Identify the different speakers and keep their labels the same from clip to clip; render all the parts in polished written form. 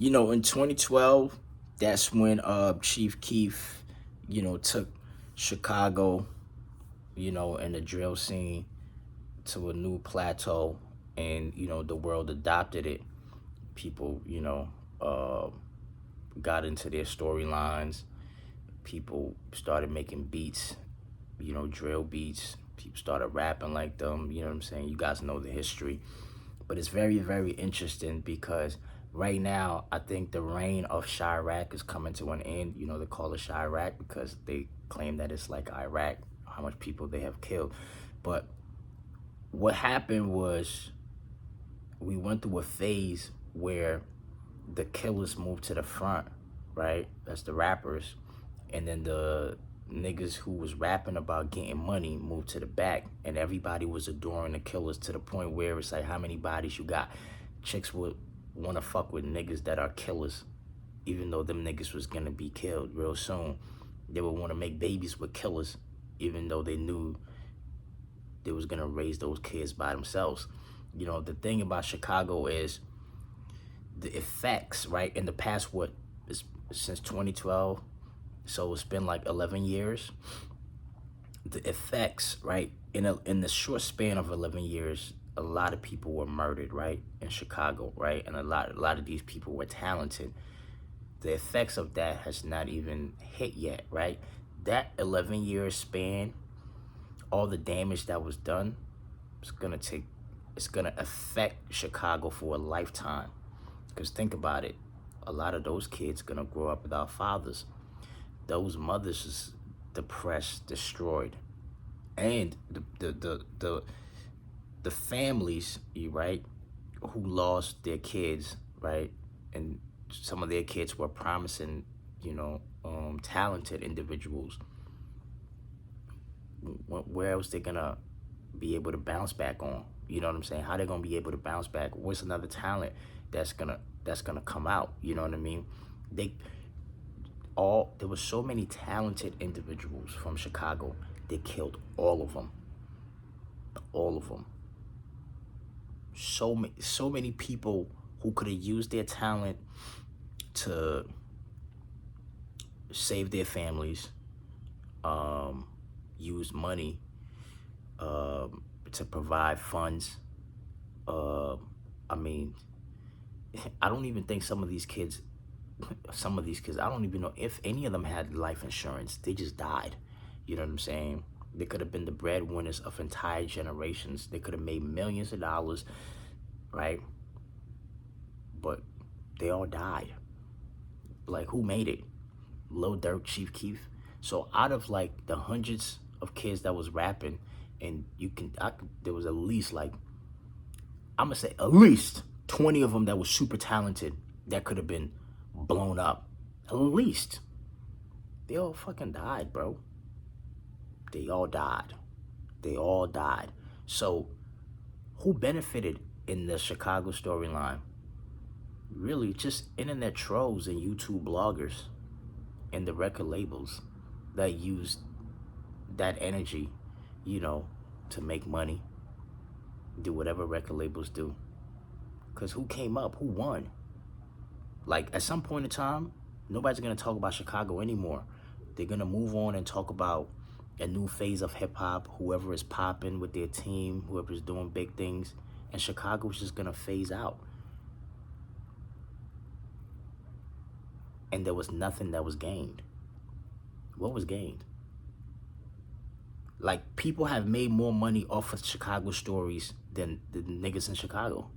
Speaker 1: In 2012, that's when Chief Keef, took Chicago, and the drill scene to a new plateau, and the world adopted it. People, got into their storylines. People started making beats, drill beats. People started rapping like them. You know what I'm saying? You guys know the history. But it's very, very interesting because right now, I think the reign of Chiraq is coming to an end. They call it Chiraq because they claim that it's like Iraq, how much people they have killed. But what happened was we went through a phase where the killers moved to the front, right? That's the rappers. And then the niggas who was rapping about getting money moved to the back, and everybody was adoring the killers to the point where it's like, how many bodies you got? Chicks would want to fuck with niggas that are killers, even though them niggas was gonna be killed real soon. They would want to make babies with killers, even though they knew they was gonna raise those kids by themselves. The thing about Chicago is the effects, right? In the past, since 2012, so it's been like 11 years. The effects, right? In the short span of 11 years, a lot of people were murdered, right? In Chicago, right? And a lot of these people were talented. The effects of that has not even hit yet, right? That 11-year span, all the damage that was done, it's gonna affect Chicago for a lifetime. Because think about it, a lot of those kids gonna grow up without fathers. Those mothers is depressed, destroyed, and the families, right, who lost their kids, right, and some of their kids were promising, talented individuals. Where else they gonna be able to bounce back on? You know what I'm saying? How they gonna be able to bounce back? What's another talent that's gonna come out? You know what I mean? There was so many talented individuals from Chicago. They killed all of them. All of them. So many people who could have used their talent to save their families, use money to provide funds. I mean, I don't even think some of these kids, I don't even know if any of them had life insurance. They just died. You know what I'm saying? They could have been the breadwinners of entire generations. They could have made millions of dollars, right? But they all died. Like, who made it? Lil Durk, Chief Keef. So out of like the hundreds of kids that was rapping, and there was at least like, I'm gonna say at least 20 of them that was super talented that could have been blown up. At least. They all fucking died, bro. They all died. They all died. So who benefited in the Chicago storyline? Really, just internet trolls and YouTube bloggers and the record labels that used that energy, to make money, do whatever record labels do. Because who came up? Who won? Like, at some point in time, nobody's going to talk about Chicago anymore. They're going to move on and talk about a new phase of hip-hop, whoever is popping with their team, whoever's doing big things. And Chicago's just going to phase out. And there was nothing that was gained. What was gained? Like, people have made more money off of Chicago stories than the niggas in Chicago.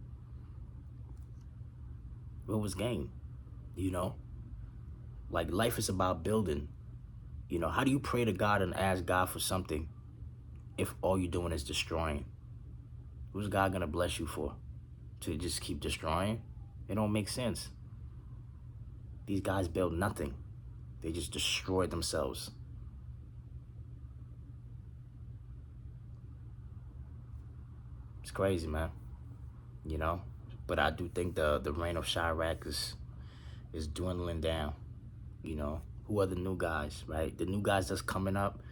Speaker 1: What was gained? Like, life is about building. How do you pray to God and ask God for something if all you're doing is destroying? Who's God gonna bless you for? To just keep destroying? It don't make sense. These guys built nothing. They just destroyed themselves. It's crazy, man. But I do think the reign of Chiraq is dwindling down. Who are the new guys, right? The new guys that's coming up,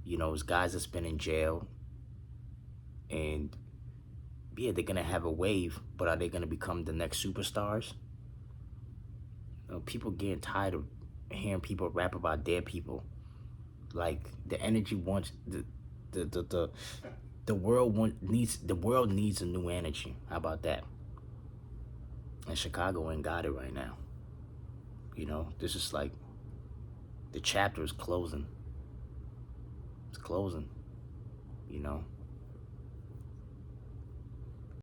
Speaker 1: is guys that's been in jail. And yeah, they're gonna have a wave, but are they gonna become the next superstars? people getting tired of hearing people rap about dead people. Like the energy wants the world needs a new energy. How about that? And Chicago ain't got it right now. This is like the chapter is closing. It's closing.